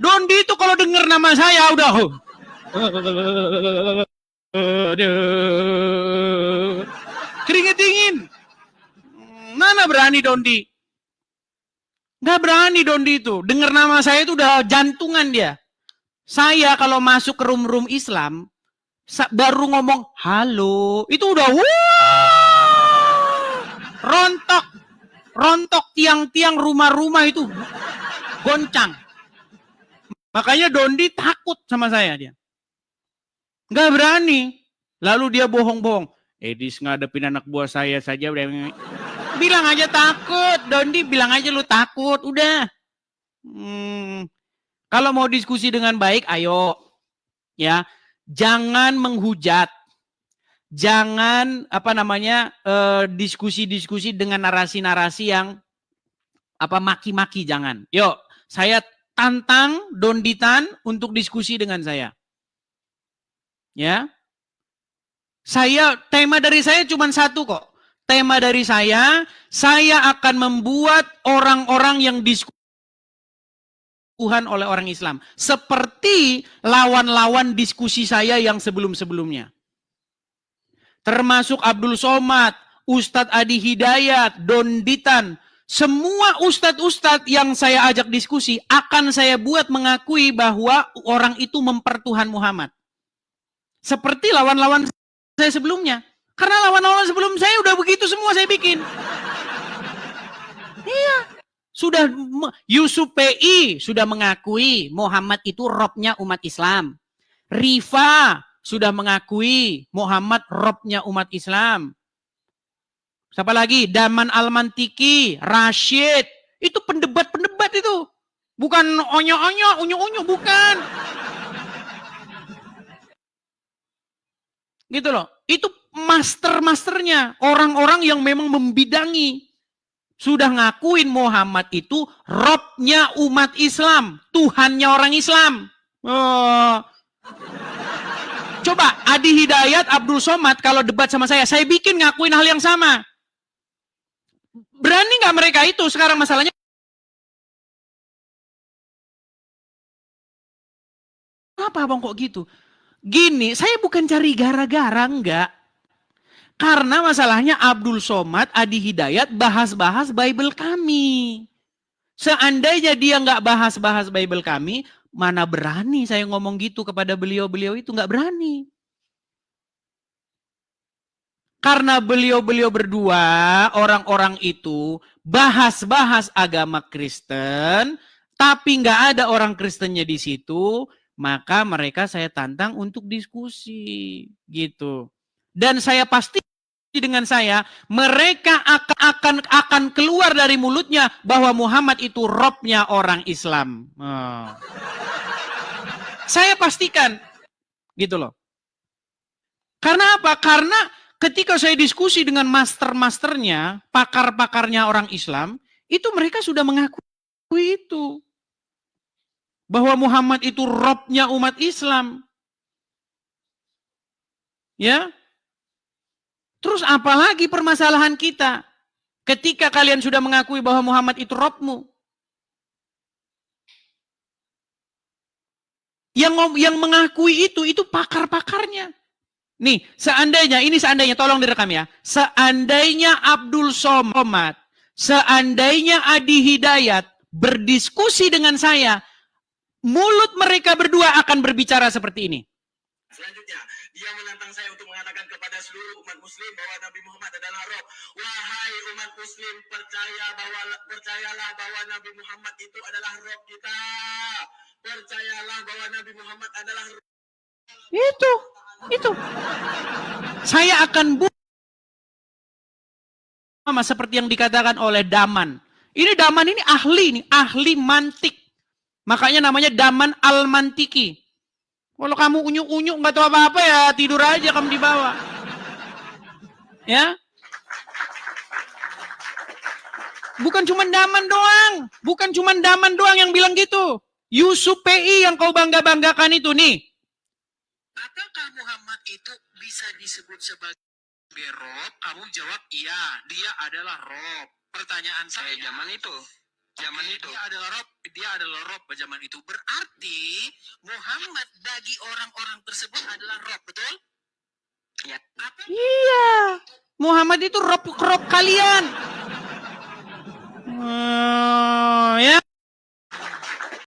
Dondi itu kalau dengar nama saya udah keringet dingin. Mana berani Dondi? Nggak berani Dondi itu. Dengar nama saya itu udah jantungan dia. Saya kalau masuk ke room-room Islam, baru ngomong halo, itu udah rontok tiang-tiang rumah-rumah itu goncang. Makanya Dondi takut sama saya dia. Nggak berani. Lalu dia bohong-bohong. Edis ngadepin anak buah saya saja udah. Bilang aja takut. Dondi bilang aja lu takut. Udah. Kalau mau diskusi dengan baik, ayo. Ya. Jangan menghujat. Jangan diskusi-diskusi dengan narasi-narasi yang maki-maki, jangan. Yuk, saya tantang Donditan untuk diskusi dengan saya. Ya. Tema dari saya cuma satu kok. Tema dari saya akan membuat orang-orang yang diskusi Tuhan oleh orang Islam. Seperti lawan-lawan diskusi saya yang sebelum-sebelumnya. Termasuk Abdul Somad, Ustadz Adi Hidayat, Donditan. Semua ustadz-ustadz yang saya ajak diskusi akan saya buat mengakui bahwa orang itu mempertuhan Muhammad. Seperti lawan-lawan saya sebelumnya. Karena lawan-lawan sebelum saya udah begitu semua saya bikin. Iya. Sudah Yusuf PI sudah mengakui Muhammad itu robnya umat Islam. Rifa sudah mengakui Muhammad robnya umat Islam. Siapa lagi? Daman Al-Mantiki, Rashid. Itu pendebat-pendebat itu. Bukan onyo-onyo, unyu-unyu, bukan. Gitu loh. Itu master-masternya. Orang-orang yang memang membidangi. Sudah ngakuin Muhammad itu robnya umat Islam. Tuhannya orang Islam. Coba Adi Hidayat, Abdul Somad kalau debat sama saya bikin ngakuin hal yang sama. Berani nggak mereka itu? Sekarang masalahnya apa bang kok gitu? Gini, saya bukan cari gara-gara, enggak. Karena masalahnya Abdul Somad, Adi Hidayat bahas-bahas Bible kami. Seandainya dia nggak bahas-bahas Bible kami, mana berani saya ngomong gitu kepada beliau-beliau itu, nggak berani. Karena beliau-beliau berdua, orang-orang itu bahas-bahas agama Kristen, tapi nggak ada orang Kristennya di situ, maka mereka saya tantang untuk diskusi, gitu. Dan saya pasti dengan saya, mereka akan keluar dari mulutnya bahwa Muhammad itu robnya orang Islam. Saya pastikan, gitu loh. Karena apa? Karena ketika saya diskusi dengan master-masternya, pakar-pakarnya orang Islam, itu mereka sudah mengakui itu. Bahwa Muhammad itu robnya umat Islam. Ya. Terus apalagi permasalahan kita? Ketika kalian sudah mengakui bahwa Muhammad itu robmu. Yang mengakui itu pakar-pakarnya. Nih, seandainya, tolong direkam ya. Seandainya Abdul Somad, seandainya Adi Hidayat berdiskusi dengan saya, mulut mereka berdua akan berbicara seperti ini. Selanjutnya, dia menantang saya untuk mengatakan kepada seluruh umat muslim bahwa Nabi Muhammad adalah roh. Wahai umat muslim, percayalah bahwa Nabi Muhammad itu adalah roh kita. Percayalah bahwa Nabi Muhammad adalah roh. Itu. Saya akan sama seperti yang dikatakan oleh Daman. Ini Daman ini ahli mantik. Makanya namanya Daman Al-Mantiki. Kalau kamu unyuk-unyuk nggak tahu apa-apa ya tidur aja kamu di bawah. Ya. Bukan cuma Daman doang yang bilang gitu. Yusuf PI yang kau bangga-banggakan itu nih. Apakah Muhammad itu bisa disebut sebagai Rob? Kamu jawab iya, dia adalah Rob. Pertanyaan saya zaman itu. zaman itu. Dia adalah Rob zaman itu. Berarti Muhammad bagi orang-orang tersebut adalah Rob, betul? Ya. Apa? Iya. Muhammad itu rob kalian.